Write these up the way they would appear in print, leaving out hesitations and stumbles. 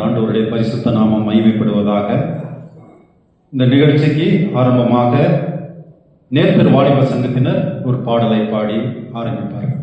ஆண்டவருடைய பரிசுத்த நாமம் மகிமைப்படுவதாக. இந்த நிகழ்ச்சிக்கு ஆரம்பமாக நேர்பெர் வாலிபர் சங்கத்தினர் ஒரு பாடலை பாடி ஆரம்பிப்பார்கள்.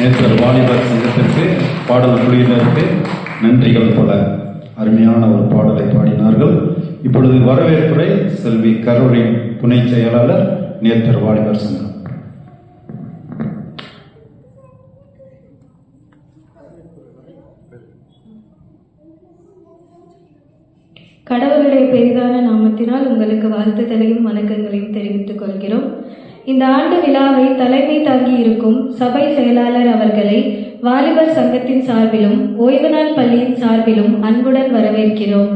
நேர்பெர் வாலிபர் சங்கத்திற்கு பாடல் குழுவினருக்கு நன்றிகள் பல. அருமையான ஒரு பாடலை பாடினார்கள். இப்பொழுது வரவேற்புரை செல்வி கரோலின் துணை செயலாளர், நேர்பெர் வாலிபர் சங்கம். கடவுளுடைய பெரிதான நாமத்தினால் உங்களுக்கு வாழ்த்துதலையும் வணக்கங்களையும் தெரிவித்துக் கொள்கிறோம். இந்த ஆண்டு விழாவை தலைமை தாங்கி இருக்கும் சபை செயலாளர் அவர்களை வாலிபர் சங்கத்தின் சார்பிலும் ஓய்வு நாள் பள்ளியின் சார்பிலும் அன்புடன் வரவேற்கிறோம்.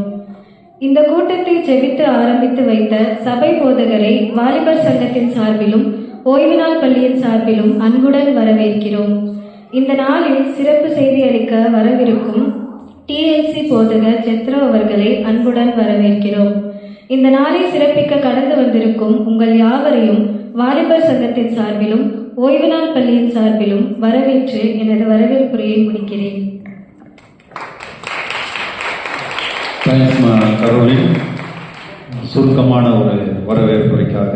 இந்த கூட்டத்தை ஜெபித்து ஆரம்பித்து வைத்த சபை போதகரை வாலிபர் சங்கத்தின் சார்பிலும் ஓய்வு நாள் பள்ளியின் சார்பிலும் அன்புடன் வரவேற்கிறோம். இந்த நாளில் சிறப்பு செய்தி அளிக்க வரவிருக்கும் TLC போதகர் ஜெத்ரோ அவர்களை அன்புடன் வரவேற்கிறோம். இந்த நாளை சிறப்பிக்க கடந்து வந்திருக்கும் உங்கள் யாவரையும் வாலிபர் சங்கத்தின் சார்பிலும் ஓய்வு நாள் பள்ளியின் சார்பிலும் வரவேற்று எனது வரவேற்புரையை முடிக்கிறேன். கரோலின் சுருக்கமான ஒரு வரவேற்புரைக்காக.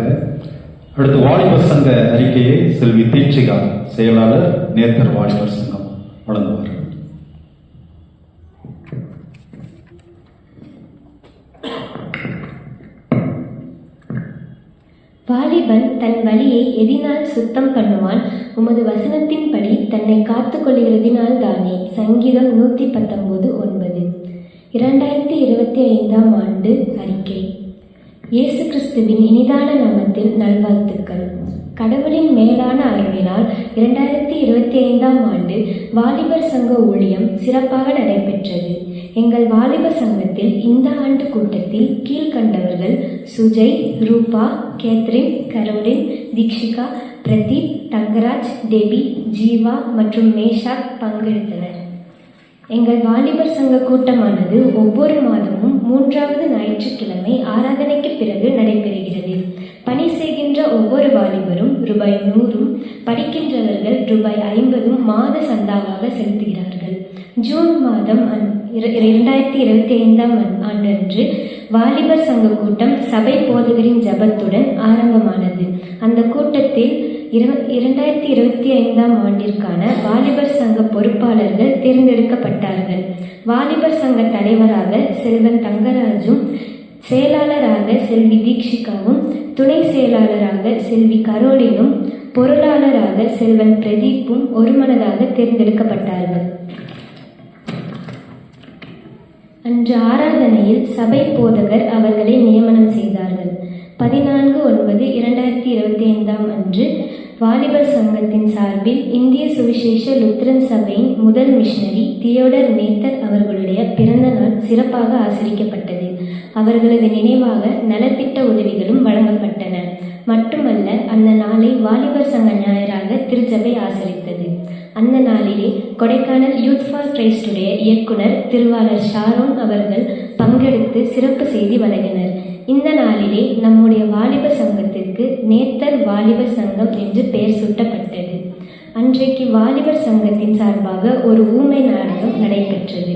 அடுத்து வாலிபர் சங்க அறிக்கையை செல்வி தீட்சிகா செயலாளர் நேத்தர் வாலிபர் சங்கம் வழங்குவார். வாலிபன் தன் வழியை எதினால் சுத்தம் பண்ணுவான், உமது வசனத்தின்படி தன்னை காத்து கொள்கிறதினால் தானே. சங்கீதம் 119:9. 2025 ஆண்டு அறிக்கை. இயேசு கிறிஸ்துவின் இனிதான நாமத்தில் நல்வாழ்த்துக்கள். கடவுளின் மேலான அருளினால் 2025 ஆண்டு வாலிபர் சங்க ஊழியம் சிறப்பாக நடைபெற்றது. எங்கள் வாலிபர் சங்கத்தில் இந்த ஆண்டு கூட்டத்தில் கீழ்கண்டவர்கள் Sujay, Rupa, Catherine, Caroline, Deekshika, Pradeep, Thangaraj, Debbie, Jeeva மற்றும் மேஷாக் பங்கெடுத்தனர். எங்கள் வாலிபர் சங்க கூட்டமானது ஒவ்வொரு மாதமும் 3வது ஞாயிற்றுக்கிழமை ஆராதனைக்கு பிறகு நடைபெறுகிறது. பணி செய்கின்ற ஒவ்வொரு வாலிபரும் ரூபாய் 100, படிக்கின்றவர்கள் ரூபாய் 50 மாத சந்தாவாக செலுத்துகிறார்கள். ஜூன் மாதம் 2025 ஆண்டன்று வாலிபர் சங்க கூட்டம் சபை போதகரின் ஜபத்துடன் ஆரம்பமானது. அந்த கூட்டத்தில் 2025 ஆண்டிற்கான வாலிபர் சங்க பொறுப்பாளர்கள் தேர்ந்தெடுக்கப்பட்டார்கள். வாலிபர் சங்க தலைவராக செல்வன் தங்கராஜும், செயலாளராக செல்வி தீக்ஷிகாவும், துணை செயலாளராக செல்வி கரோலினும், பொருளாளராக செல்வன் பிரதீப்பும் ஒருமனதாக தேர்ந்தெடுக்கப்பட்டார்கள். அன்று ஆராதனையில் சபை போதகர் அவர்களை நியமனம் செய்தார்கள். 14/9/2025 அன்று வாலிபர் சங்கத்தின் சார்பில் இந்திய சுவிசேஷ லுத்திரன் சபையின் முதல் மிஷனரி தியோடர் நேத்தர் அவர்களுடைய பிறந்த நாள் சிறப்பாக ஆசரிக்கப்பட்டது. அவர்களது நினைவாக நலத்திட்ட உதவிகளும் வழங்கப்பட்டன. மட்டுமல்ல, அந்த நாளை வாலிபர் சங்க ஞாயிறாக திருச்சபை ஆசரித்தது. அந்த நாளிலே கொடைக்கானல் யூத் ஃபார் கிரைஸ்டுடைய இயக்குனர் திருவாளர் ஷாரோன் அவர்கள் பங்கெடுத்து சிறப்பு செய்தி வழங்கினர். இந்த நாளிலே நம்முடைய வாலிபர் சங்கத்திற்கு நேத்தர் வாலிபர் சங்கம் என்று பெயர் சூட்டப்பட்டது. அன்றைக்கு வாலிபர் சங்கத்தின் சார்பாக ஒரு ஊமை நாடகம் நடைபெற்றது.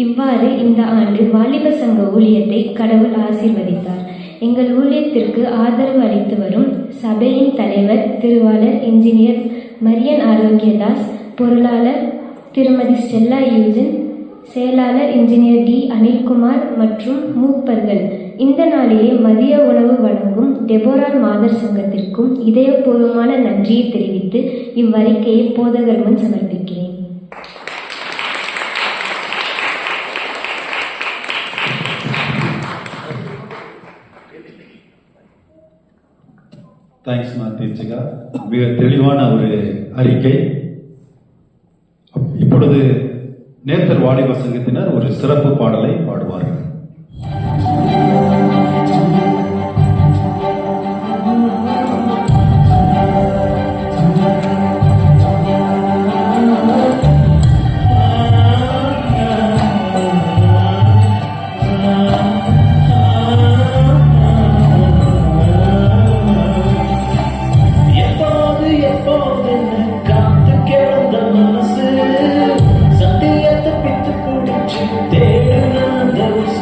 இவ்வாறு இந்த ஆண்டு வாலிபர் சங்க ஊழியத்தை கடவுள் ஆசீர்வதித்தார். எங்கள் ஊழியத்திற்கு ஆதரவு அளித்து வரும் சபையின் தலைவர் திருவாளர் இன்ஜினியர் மரியன் ஆரோக்கியதாஸ், பொருளாளர் திருமதி ஸ்டெல்லா யூஜின், செயலாளர் இன்ஜினியர் டி அனில்குமார் மற்றும் மூப்பர்கள் இந்த நாளிலே மதிய உணவு வழங்கும் டெபோரா மாதர் சங்கத்திற்கும் இதயபூர்வமான நன்றியை தெரிவித்து இவ்வறிக்கையை போதகர் முன் சமர்ப்பிக்கிறேன். தேங்க்ஸ் தீட்சிகா. மிக தெளிவான ஒரு அறிக்கை. இப்பொழுது நேத்தர் வாலிபர் சங்கத்தினர் ஒரு சிறப்பு பாடலை பாடுவார்கள். Those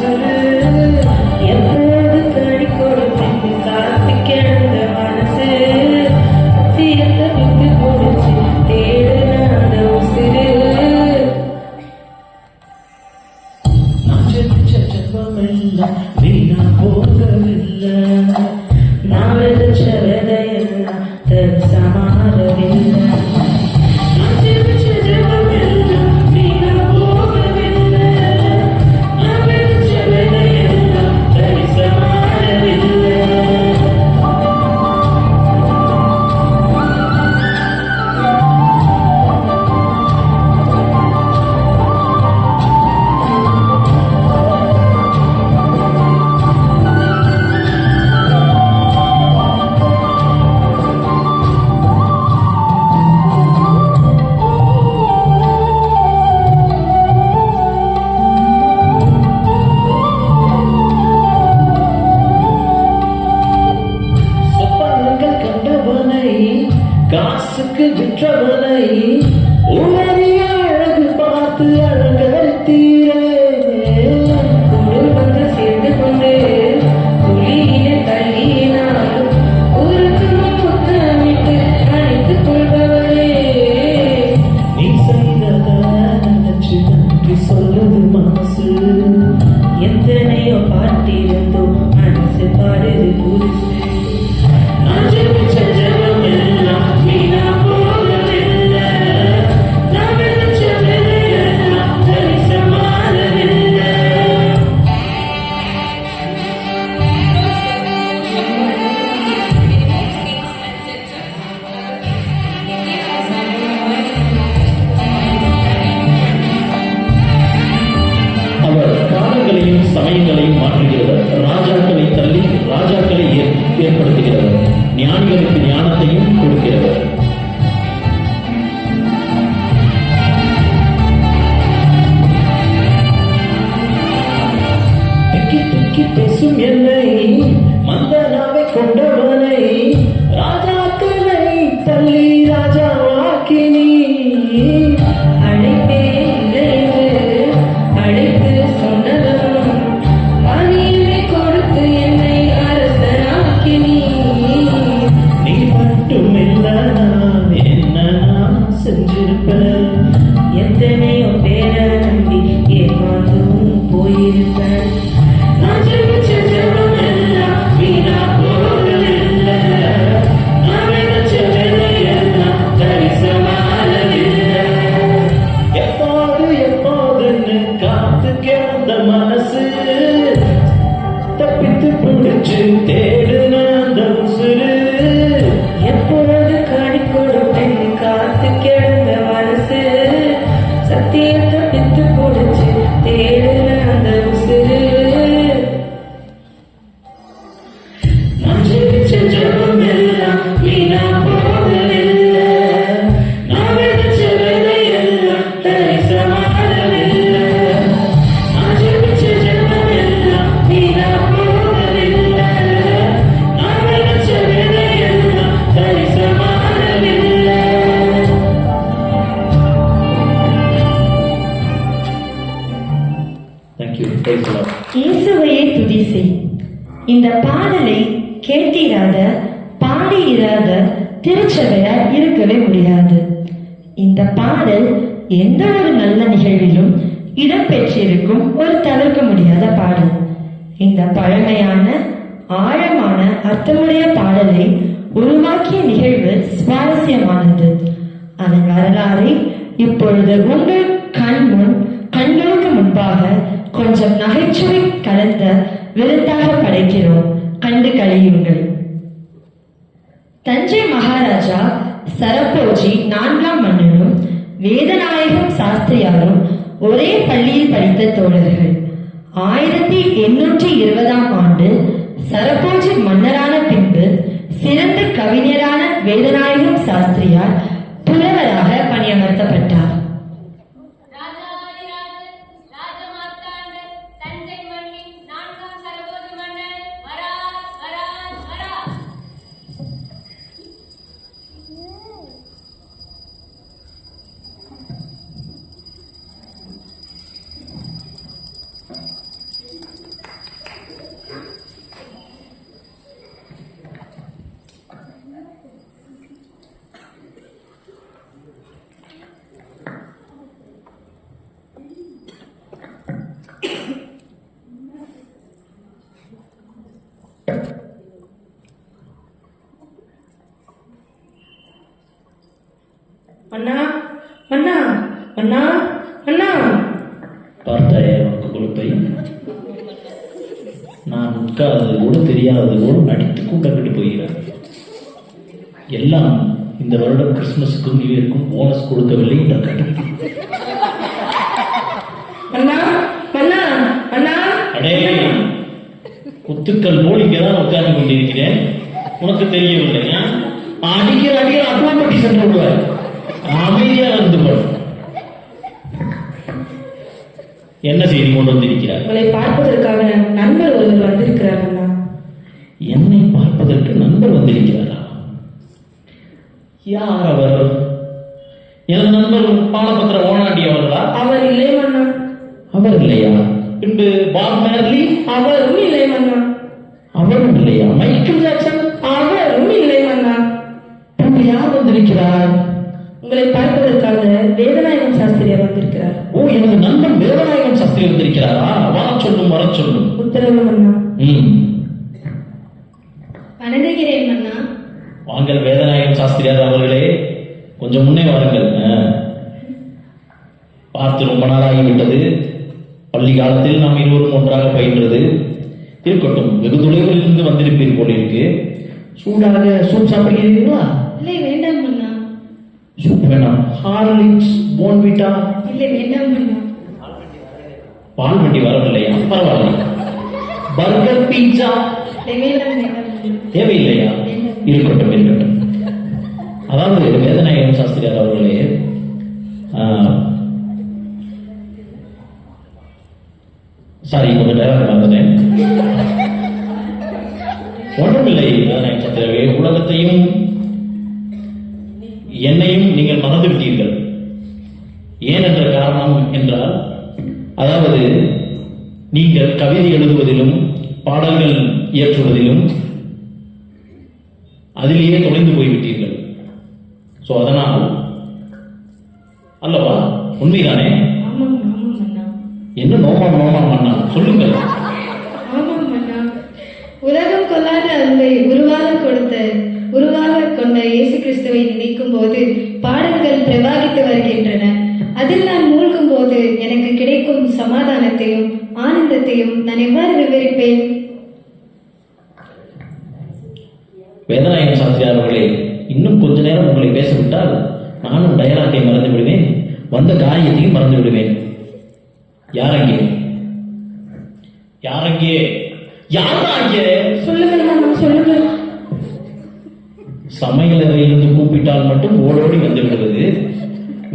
பெற்றவனை உலகிய அழகு பார்த்து அழகரித்தீரே. உடல் வந்து சேர்ந்து கொண்டு குழியில தள்ளினாலும் ஊருக்கு முத்தமிட்டு அழைத்துக் கொள்பவரே. நீ செய்தத நினைச்சு நன்றி சொல்லுது மனசு. எத்தனையோ பாட்டிருந்தோ மனசு பாடுது புதுசு. நான் ஜெபிச்ச ஜெபம் எல்லாம் வீணா போகவில்லை. நான் விதைச்ச விதையெல்லாம் தரிசு மாறவில்லை. அவர் காலங்களையும் சமயங்களையும் மாற்றுகிறவர். ராஜாக்களை தள்ளி ராஜாக்களை ஏற்படுத்துகிறவர். ஞானிகளுக்கு ஞானத்தையும் கொடுக்கிறவர். தெக்கி தெக்கி பேசும் என்னை மந்தனாவை கொண்டவனை ராஜாக்களை தள்ளி ராஜாவாக்கினி. அழைப்பே இல்லை என்று அழைத்து சொன்னதும் பணியை கொடுத்து என்னை அரசனாக்கி நீ. நீ மட்டும் இல்ல நான் என்ன நான் செஞ்சிருப்பேன். எத்தனையோ பேரை நம்பி ஏமாந்தும் போயிருப்பேன். நான் ஜெபிச்ச ஜெபம் எல்லாம் வீணா போகவில்லை. நான் விதைச்ச விதையெல்லாம் தரிசு மாறவில்லை. எப்போது எப்போதுன்னு காத்து கிடந்த மனசு தப்பித்து பிடிச்சு தேடுன அந்த உசுறு. எப்பொழுது காடி கொடுப்பேன் காத்து கிடந்த மனசு சத்தியத்தை பித்து கொடுச்சு தேடுன அந்த உசுறு. நான் ஜெபிச்ச ஜெபம் எல்லாம் வீணா போகவில்லை. நான் விதைச்ச விதையெல்லாம் தரிசு மாறவில்லை. நான் ஜெபிச்ச ஜெபம் எல்லாம் வீணா போகவில்லை. நான் விதைச்ச விதையெல்லாம் தரிசு மாறவில்லை. Thank you. Praise the Lord. இயேசுவையே துதி செய். இந்த பாடலை கேட்டிராத பாடியிராத திருச்சபையார் இருக்கவே முடியாது. இந்த பாடல் எந்த ஒரு நல்ல நிகழ்விலும் இடம்பெற்றிருக்கும் ஒரு தவிர்க்க முடியாத பாடல். இந்த பழமையான ஆழமான அர்த்தமுடைய பாடலை உருவாக்கிய நிகழ்வு சுவாரஸ்யமானது. அதன் வரலாறை இப்பொழுது உங்கள் கண்களுக்கு முன்பாக கொஞ்சம் நகைச்சுவை கலந்த விருந்தாக படைக்கிறோம். கண்டு கழியுங்கள். தஞ்சை மகாராஜா சரபோஜி 4ஆம் மன்னனும் வேதநாயகம் சாஸ்திரியாரும் ஒரே பள்ளியில் படித்த தோழர்கள். 1820ஆம் ஆண்டு சரபோஜி மன்னரான பின்பு சிறந்த கவிஞரான வேதநாயகம் சாஸ்திரியார் புலவராக பணியமர்த்தப்பட்டார். அண்ணா அண்ணா அண்ணா அண்ணா. பார்த்தாயே உனக்கு கொழுப்பை. நான் உட்கார்ந்தது கூட தெரியாதது கூட நடித்து கூட்டப்பட்டு போகிறேன். எல்லாம் இந்த வருடம் கிறிஸ்துமஸுக்கும் நியூ இயருக்கும் போனஸ் கொடுக்கவில்லை என்ற கட்டம். அண்ணா அண்ணா அண்ணா. அடே, குத்துக்கள் போல் இங்கேதான் உட்கார்ந்து கொண்டிருக்கிறேன். உனக்கு தெரியவில்லையா? அடிக்கிற அப்புறம் பட்டி சென்று விடுவார். அமைதியாக இருந்து கொள். என்ன செய்தி கொண்டு வந்திருக்கிறார்? உங்களை பார்ப்பதற்காக நண்பர் ஒருவர் வந்திருக்கிறார் அண்ணா. என்னை பார்ப்பதற்கு நண்பர் வந்திருக்கிறாரா? யார் அவர்? எனது நண்பர் பாலபத்திர ஓனாண்டி அவர்களா? அவர் இல்லை மன்னா. அவர் இல்லையா? பின்பு பாப் மேர்லி? அவரும் இல்லை மன்னா. அவரும் இல்லையா? Michael Jackson? அவரும் இல்லை மன்னா. பின்பு யார் வந்திருக்கிறார்? உங்களை பார்ப்பதற்காக வேதநாயகம் சாஸ்திரியார் வந்திருக்கிறார். ஓ, எனது நண்பன் வேதநாயகம் சாஸ்திரி வந்திருக்கிறாரா? வர சொல்லும், வர சொல்லும். உத்தரவு மன்னா. வணங்குகிறேன் மன்னா. வாங்கள் வேதநாயகம் சாஸ்திரியார் அவர்களே, கொஞ்சம் முன்னே வாருங்கள். பார்த்து ரொம்ப நாளாகிவிட்டது. பள்ளி காலத்தில் நாம் இருவரும் ஒன்றாக பயின்றது. இருக்கட்டும், வெகு தொலைவில் இருந்து வந்திருப்பீர் போல இருக்கு. சூடாக சூப் சாப்பிடுகிறீர்களா? இல்லை வேண்டாம் மன்னா. சூப் வேணாம். ஹார்லிக்ஸ், போன்விட்டா? இல்லை வேண்டாம் மன்னா. பால் வண்டி வரவில்லையா? பரவாயில்லை. Burger, pizza? இல்லை வேண்டாம் வேண்டாம் மன்னா. தேவையில்லையா? இருக்கட்டும் இருக்கட்டும். அதாவது வேதநாயகம் சாஸ்திரியார் அவர்களே, சாரி, கொஞ்சம் நேரம் மறந்துட்டேன். ஒன்றுமில்லை வேதநாயகம் சாஸ்திரியாரே, உலகத்தையும் என்னையும் நீங்கள் மறந்து விட்டீர்கள். ஏன் என்ற காரணம் என்றால், அதாவது நீங்கள் கவிதை எழுதுவதிலும் பாடல்கள் இயற்றுவதிலும் அதிலேயே தொலைந்து போய்விட்டீர்கள். சோ அதனால் அல்லவா? உண்மைதானே? ஆமாம் ஆமாம் மன்னா. என்ன நோமாம் நோமாம் மன்னா, சொல்லுங்கள். ஆமாம் மன்னா. உலகம் கொள்ளாத அன்பை உருவாக கொண்ட இயேசு கிறிஸ்துவை நினைக்கும் போது பாடல்கள் பிரவாகித்து வருகின்றன. அதில் நான் மூழ்கும் போது எனக்கு கிடைக்கும் சமாதானத்தையும் ஆனந்தத்தையும் நான் எவ்வாறு விவரிப்பேன்? வேதநாயகம் சாஸ்திரியார் அவர்களே, இன்னும் கொஞ்ச நேரம் உங்களை பேசவிட்டால் நானும் டயலாக்கை மறந்து விடுவேன், வந்த காரியத்தையும் மறந்து விடுவேன். யாரங்கே? யாரங்கே? யாரங்கே? சொல்லுங்கள் மன்னா, சொல்லுங்கள். சமையல் அறையிலிருந்து கூப்பிட்டால் மட்டும் ஓடோடி வந்து விடுவது,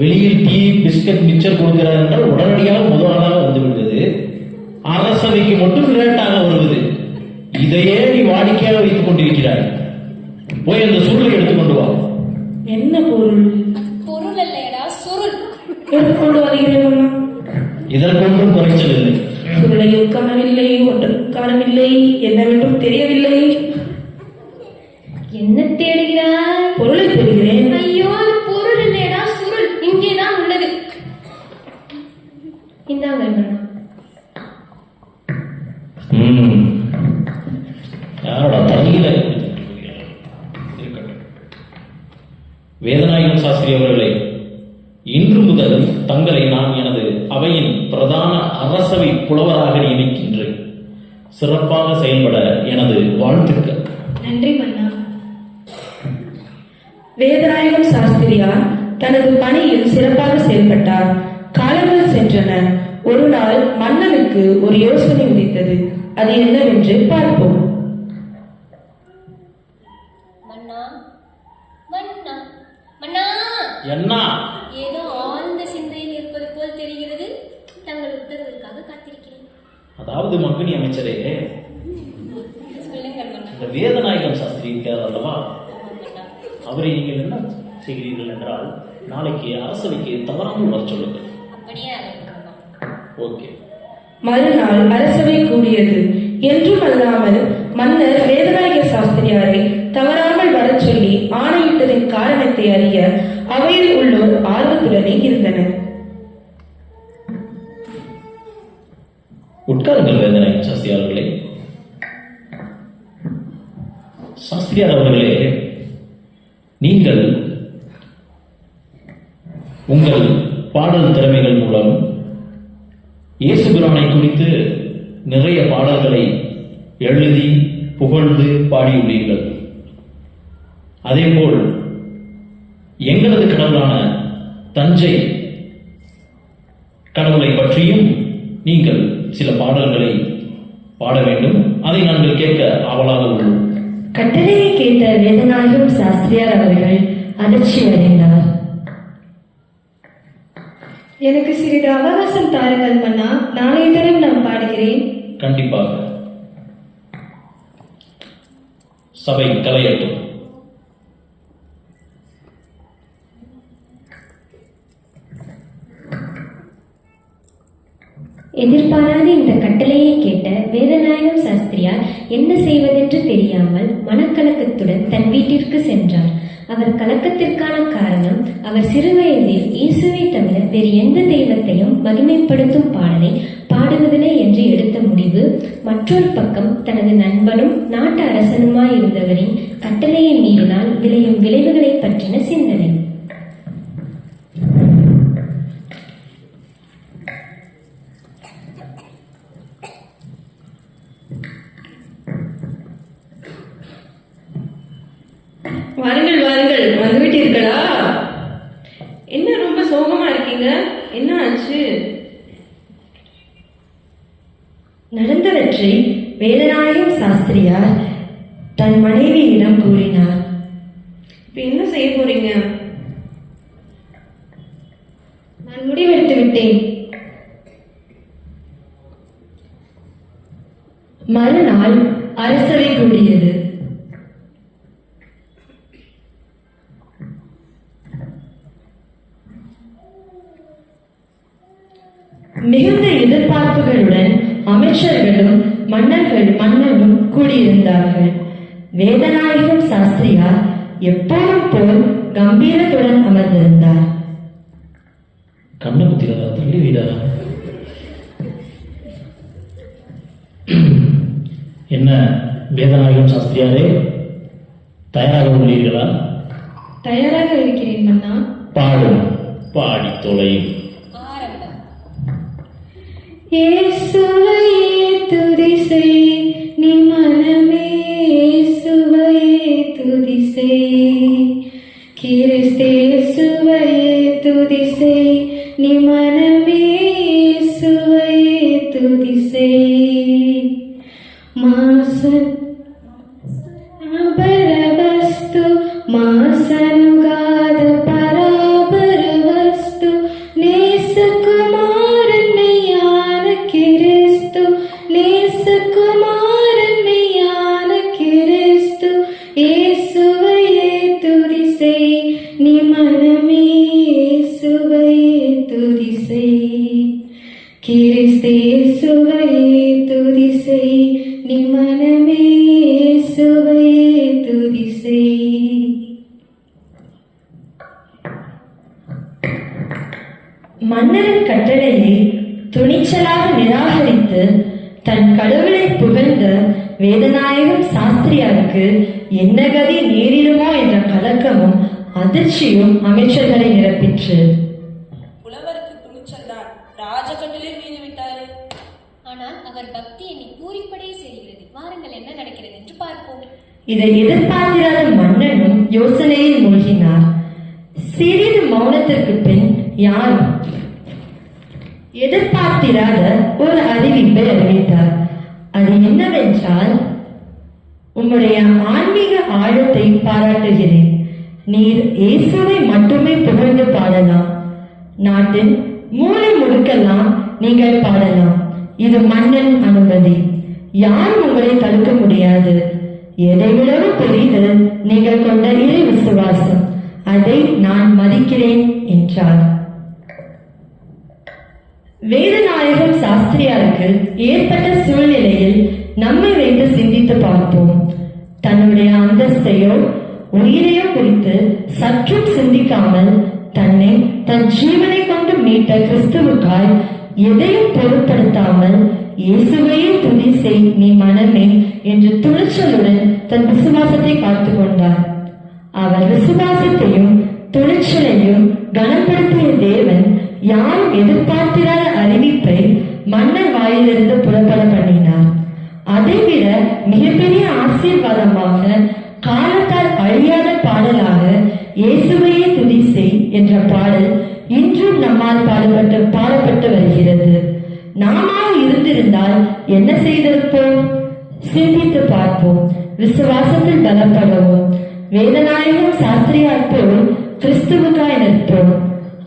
வெளியில் டீ பிஸ்கட் மிச்சர் கொடுக்கிறார் என்றால் உடனடியாக முதலாக வந்து விடுவது, அரசவைக்கு மட்டும் லேட்டாக வருவது, இதையே நீ வாடிக்கையாக வைத்துக் கொண்டிருக்கிறாய். போய் அந்த சுருளை எடுத்துக்கொண்டு வா. என்ன பொருள்? பொருள் இல்லையடா, சுருள். எடுத்துக்கொண்டு வருகிறேன் மன்னா. இதற்கொன்றும் குறைச்சல் இல்லை. சுருளையும் காணவில்லை, ஒன்றும் காணவில்லை, என்னவென்றும் தெரியவில்லை. என்ன தேடுகிறாய்? பொருளை தேடுகிறேன். ஐயோ, அது பொருள் இல்லையடா, சுருள். இங்கேதான் உள்ளது. இந்தாங்க மன்னா. யாரோட தலையில இருக்கட்டும். வேதநாயகம் சாஸ்திரி அவர்களே, இன்று முதல் தங்களை நான் எனது அவையின் பிரதான அரசவை புலவராக நியமிக்கின்றேன். சிறப்பாக செயல்பட எனது வாழ்த்துக்கள். நன்றி மன்னா. வேதநாயகம் சாஸ்திரியார் தனது பணியில் சிறப்பாக செயல்பட்டார். காலங்கள் சென்றன. ஒரு நாள் மன்னனுக்கு ஒரு யோசனை உதித்தது. அது என்னவென்று பார்ப்போம். மன்னா, மன்னா, மன்னா. என்ன? ஏதோ ஆழ்ந்த சிந்தையில் இருப்பது போல் தெரிகிறது. தங்கள் உத்தரவிற்காக காத்திருக்கிறேன். அதாவது மகனி அமைச்சரே, சொல்லுங்கள் மன்னா. இந்த வேதநாயகம் சாஸ்திரி இருக்கார் அல்லவா, ஆமாம் மன்னா. அவரை நீங்கள் என்ன செய்கிறீர்கள் என்றால், நாளைக்கு அரசவைக்கு தவறாமல் வர சொல்லுங்கள். அப்படியே அழைக்கிறோம் மன்னா. ஓகே. மறுநாள் அரசவை கூடியது. என்றுமல்லாமல் மன்னர் வேதநாயக சாஸ்திரியாரை தவறாமல் வரச் சொல்லி ஆணையிட்டதின் காரணத்தை அறிய அவையில் உள்ளோர் ஆர்வத்துடனே இருந்தனர். உட்காருங்கள் வேதநாயகம் சாஸ்திரியார் அவர்களே. சாஸ்திரியார் அவர்களே, நீங்கள் உங்கள் பாடல் திறமைகள் மூலம் இயேசு பிரானை குறித்து நிறைய பாடல்களை எழுதி புகழ்ந்து பாடியுள்ளீர்கள். அதேபோல் எங்களது கடவுளான தஞ்சை கடவுளை பற்றியும் நீங்கள் சில பாடல்களை பாட வேண்டும். அதை நாங்கள் கேட்க ஆவலாக உள்ளோம். கட்டளையை கேட்ட வேதநாயகம் சாஸ்திரியார் அவர்கள் அதிர்ச்சி அடைந்தார். எனக்கு சிறிது அவகாசம் தாருங்கள் மன்னா. நாளைய தினம் நான் பாடுகிறேன். கண்டிப்பாக. சபை கலையட்டும். எதிர்பாராத இந்த கட்டளையை கேட்ட வேதநாயகம் சாஸ்திரியார் என்ன செய்வதென்று தெரியாமல் மனக்கலக்கத்துடன் தன் வீட்டிற்கு சென்றார். அவர் கலக்கத்திற்கான காரணம், அவர் சிறுவயதில் இயேசுவை தவிர வேறு எந்த தெய்வத்தையும் மகிமைப்படுத்தும் பாடலை பாடுவதில்லை என்று எடுத்த முடிவு. மற்றொரு பக்கம் தனது நண்பனும் நாட்டு அரசனுமாயிருந்தவரின் கட்டளையை மீறினால் விளையும் விளைவுகளை பற்றின சிந்தனை. வாருங்கள் வாருங்கள், வந்துவிட்டீர்களா? என்ன ரொம்ப சோகமா இருக்கீங்க? என்ன ஆச்சு? நடந்தவற்றை வேதநாயகம் சாஸ்திரியார் தன் மனைவியிடம் கூறினார். இப்ப என்ன செய்ய போறீங்க? நான் முடிவெடுத்து விட்டேன். மறுநாள் அரசவை கூடியது. மிகுந்த எதிர்பார்ப்புகளுடன் அமைச்சர்களும் மன்னனும் கூடியிருந்தார்கள். வேதநாயகம் சாஸ்திரியார் எப்போதும் போல் கம்பீரத்துடன் அமர்ந்திருந்தார். கண்ணை குத்திரதா, தள்ளி வீடா. என்ன வேதநாயகம் சாஸ்திரியாரே, தயாராக உள்ளீர்களா? தயாராக இருக்கிறேன் மன்னா. பாடும், பாடி தொலையும். இயேசுவையே துதி செய், நீ மனமே இயேசுவையே துதி செய். கிறிஸ்தேசுவையே துதி செய், நீ மனமே இயேசுவையே துதி செய். மாசன் பரவஸ்து மாசனுகாத பராபர வஸ்து நேசகுமாரன் மெய்யான கிறிஸ்து, நேசகுமாரன் மெய்யான கிறிஸ்து. இயேசுவையே துதி செய், நீ மனமே இயேசுவையே துதி செய். கிறிஸ்தேசுவையே துதி செய், நீ மனமே இயேசுவையே துதி செய். மன்னரின் கட்டளையை துணிச்சலாக நிராகரித்து தன் கடவுளை புகழ்ந்த வேதநாயகம் சாஸ்திரியாருக்கு என்ன கதி நேரிடுமோ என்ற கலக்கமும் அதிர்ச்சியும் அமைச்சர்களை நிரப்பிற்று. புலவருக்கு துணிச்சல் தான், ராஜகட்டிலே மீது விட்டாரு. ஆனால் அவர் பக்தி என்னை பூரிப்படைய செய்கிறது. வாருங்கள், என்ன நடக்கிறது என்று பார்ப்போம். இதை எதிர்பார்த்திராத மன்னனும் யோசனையில் மூழ்கினார். சிறிது மௌனத்திற்கு பின் யார் எதிர்பார்த்திராத ஒரு அறிவிப்பை அறிவித்தார். அது என்னவென்றால், உம்முடைய ஆன்மீக ஆழத்தை பாராட்டுகிறேன். நீர் இயேசுவை மட்டுமே புகழ்ந்து பாடலாம். நாட்டின் மூலை முடுக்கெல்லாம் நீங்கள் பாடலாம். இது மன்னன் அனுமதி. யாரும் உங்களை தடுக்க முடியாது. எதைவிடவும் பெரியது நீங்கள் கொண்ட இறை விசுவாசம். அதை நான் மதிக்கிறேன் என்றார். வேதநாயகம் சாஸ்திரியாருக்கு ஏற்பட்ட சூழ்நிலையில் நம்மை வைத்து சிந்தித்து பார்ப்போம். தன்னுடைய அந்தஸ்தையோ உயிரையோ குறித்து சற்றும் சிந்திக்காமல் தன்னை தன் ஜீவனை கொண்டு மீட்ட கிறிஸ்துவுக்காய் எதையும் பொருட்படுத்தாமல் இயேசுவையே துதி செய் நீ மனமே என்று துணிச்சலுடன் தன் விசுவாசத்தை காத்துக் கொண்டார். அவர் விசுவாசத்தையும் துணிச்சலையும் கனப்படுத்திய தேவன் யாரும் எதிர்பார்த்திராத அறிவிப்பை மன்னர் வாயிலிருந்து புறப்பட பண்ணினார். அதைவிட மிகப்பெரிய ஆசீர்வாதமாக காலத்தால் அழியாத பாடலாக இயேசுவையே துதி செய் என்ற பாடல் இன்றும் நம்மால் பாடப்பட்டு வருகிறது. நாம இருந்திருந்தால் என்ன செய்திருப்போம்? சிந்தித்து பார்ப்போம். விசுவாசத்தில் பலப்படவும் வேதநாயகம் சாஸ்திரியார் போல் கிறிஸ்துவுக்காய் நிற்போம்.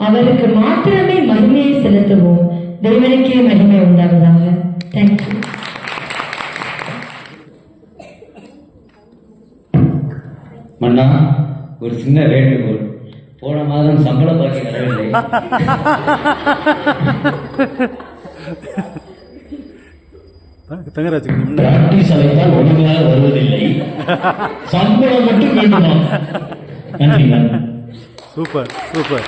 அவருக்கு மாத்திரமே மகிமையை செலுத்துவோம். தேவனுக்கே மகிமை உண்டாவதாக. தேங்க்யூ. மன்னா, ஒரு சின்ன வேண்டுகோள். போன மாதம் சம்பள பாக்கி வரவில்லை. தங்கராஜ் பிராக்டிஸ் அழைத்தால் ஒழுங்காக வருவதில்லை, சம்பளம் மட்டும் வேண்டுமா? நன்றி. Super super.